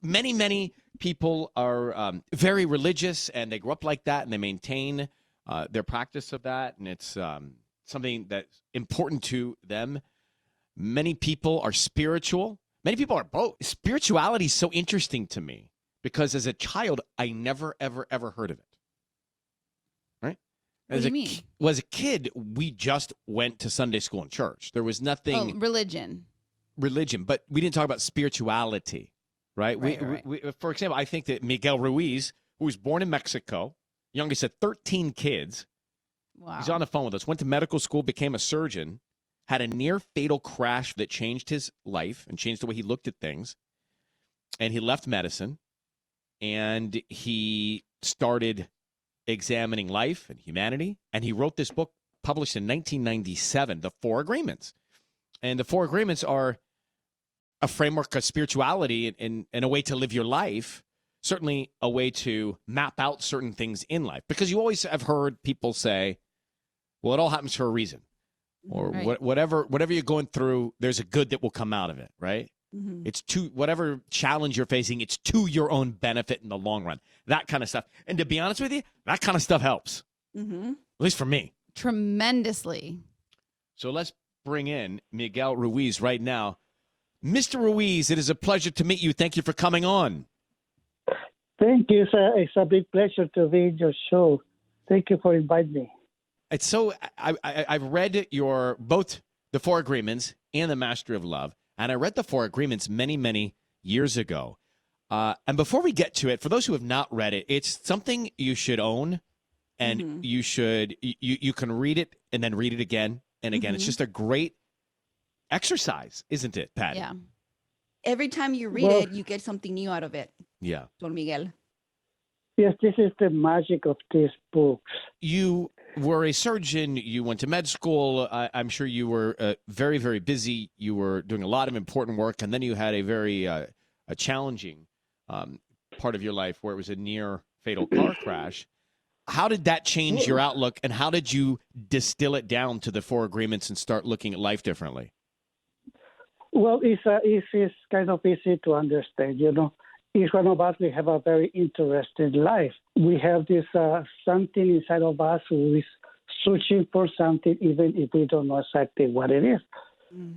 many people are very religious, and they grew up like that, and they maintain their practice of that, and it's something that's important to them. Many people are spiritual. Many people are both. Spirituality is so interesting to me because as a child, I never, ever, ever heard of it. Right? What do you mean? As a kid, we just went to Sunday school and church. There was nothing. Oh, religion, but we didn't talk about spirituality. Right? Right. We, for example, I think that Miguel Ruiz, who was born in Mexico, youngest of 13 kids. Wow. He's on the phone with us. Went to medical school, became a surgeon, had a near-fatal crash that changed his life and changed the way he looked at things. And he left medicine, and he started examining life and humanity. And he wrote this book published in 1997, The Four Agreements. And the Four Agreements are a framework of spirituality and a way to live your life, certainly a way to map out certain things in life. Because you always have heard people say, well, it all happens for a reason. Or right. whatever you're going through, there's a good that will come out of it, right? Mm-hmm. It's to whatever challenge you're facing, it's to your own benefit in the long run. That kind of stuff. And to be honest with you, that kind of stuff helps. Mm-hmm. At least for me. Tremendously. So let's bring in Miguel Ruiz right now. Mr. Ruiz, it is a pleasure to meet you. Thank you for coming on. Thank you, sir. It's a big pleasure to be in your show. Thank you for inviting me. It's so I've read your both the Four Agreements and the Mastery of Love, and I read the Four Agreements many years ago. And before we get to it, for those who have not read it, it's something you should own, and you can read it and then read it again and again. It's just a great exercise, isn't it, Patty? Yeah. Every time you read it, you get something new out of it. Yeah. Don Miguel. Yes, this is the magic of these books. You were a surgeon. You went to med school. I'm sure you were very, very busy. You were doing a lot of important work, and then you had a very a challenging part of your life where it was a near fatal car crash. How did that change your outlook, and how did you distill it down to the Four Agreements and start looking at life differently? Well, it's kind of easy to understand, you know. Each one of us, we have a very interesting life. We have this something inside of us who is searching for something, even if we don't know exactly what it is.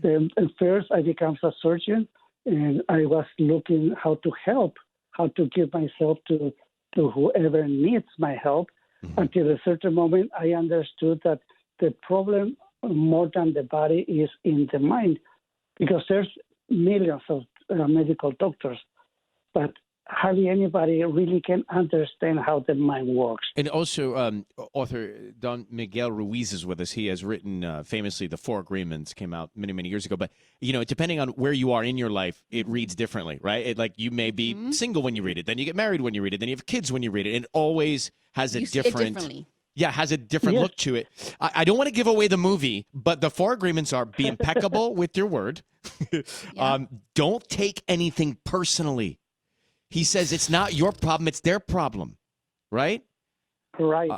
And first, I became a surgeon, and I was looking how to help, how to give myself to whoever needs my help. Until a certain moment, I understood that the problem, more than the body, is in the mind, because there's millions of medical doctors, but hardly anybody really can understand how the mind works. And also, author DonMiguel Ruiz is with us. He has written famously The Four Agreements, came out many years ago. But, you know, depending on where you are in your life, it reads differently, right? Like you may be single when you read it, then you get married when you read it, then you have kids when you read it. And it always has a different... Yeah, has a different look to it. I don't want to give away the movie, but the Four Agreements are be impeccable with your word. Don't take anything personally. He says it's not your problem, it's their problem, right? Right.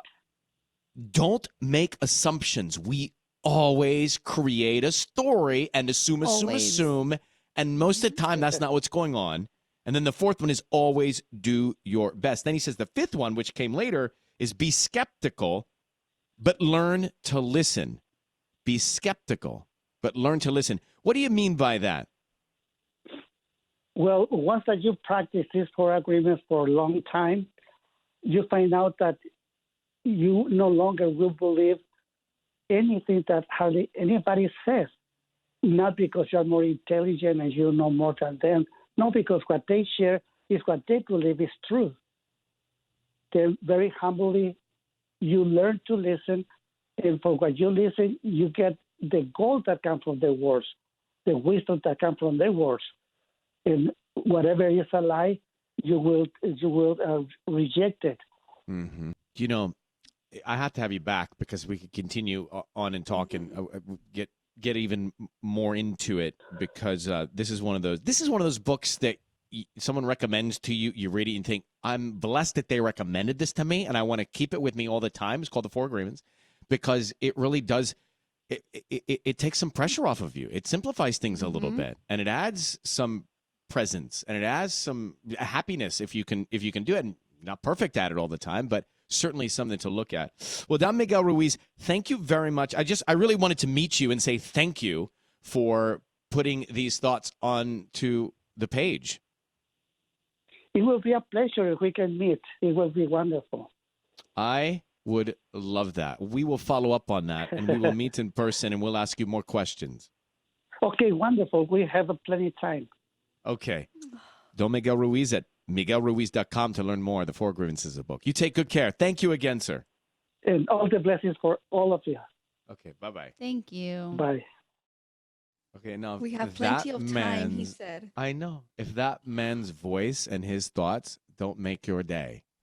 Don't make assumptions. We always create a story and assume. And most of the time, that's not what's going on. And then the fourth one is always do your best. Then he says the fifth one, which came later, is be skeptical, but learn to listen. Be skeptical, but learn to listen. What do you mean by that? Well, once that you practice these Four Agreements for a long time, you find out that you no longer will believe anything that hardly anybody says. Not because you're more intelligent and you know more than them. No, because what they share is what they believe is true. Then very humbly, you learn to listen, and for what you listen, you get the gold that comes from the words, the wisdom that comes from the words. And whatever is a lie, you will reject it. Mm-hmm. You know, I have to have you back because we could continue on and talk and get even more into it because this is one of those books that someone recommends to you. You read it and think, I'm blessed that they recommended this to me, and I want to keep it with me all the time. It's called The Four Agreements because it really does. It takes some pressure off of you. It simplifies things a little bit, and it adds some presence and it adds some happiness if you can do it. And not perfect at it all the time, but certainly something to look at. Well, Don Miguel Ruiz, thank you very much. I really wanted to meet you and say thank you for putting these thoughts onto the page. It will be a pleasure if we can meet. It will be wonderful. I would love that. We will follow up on that, and we will meet in person, and we'll ask you more questions. Okay, wonderful. We have plenty of time. Okay. Don Miguel Ruiz at MiguelRuiz.com to learn more. The Four Grievances of the book. You take good care. Thank you again, sir. And all the blessings for all of you. Okay, bye-bye. Thank you. Bye. Okay, now We have if plenty that of time, he man's- said. I know. If that man's voice and his thoughts don't make your day,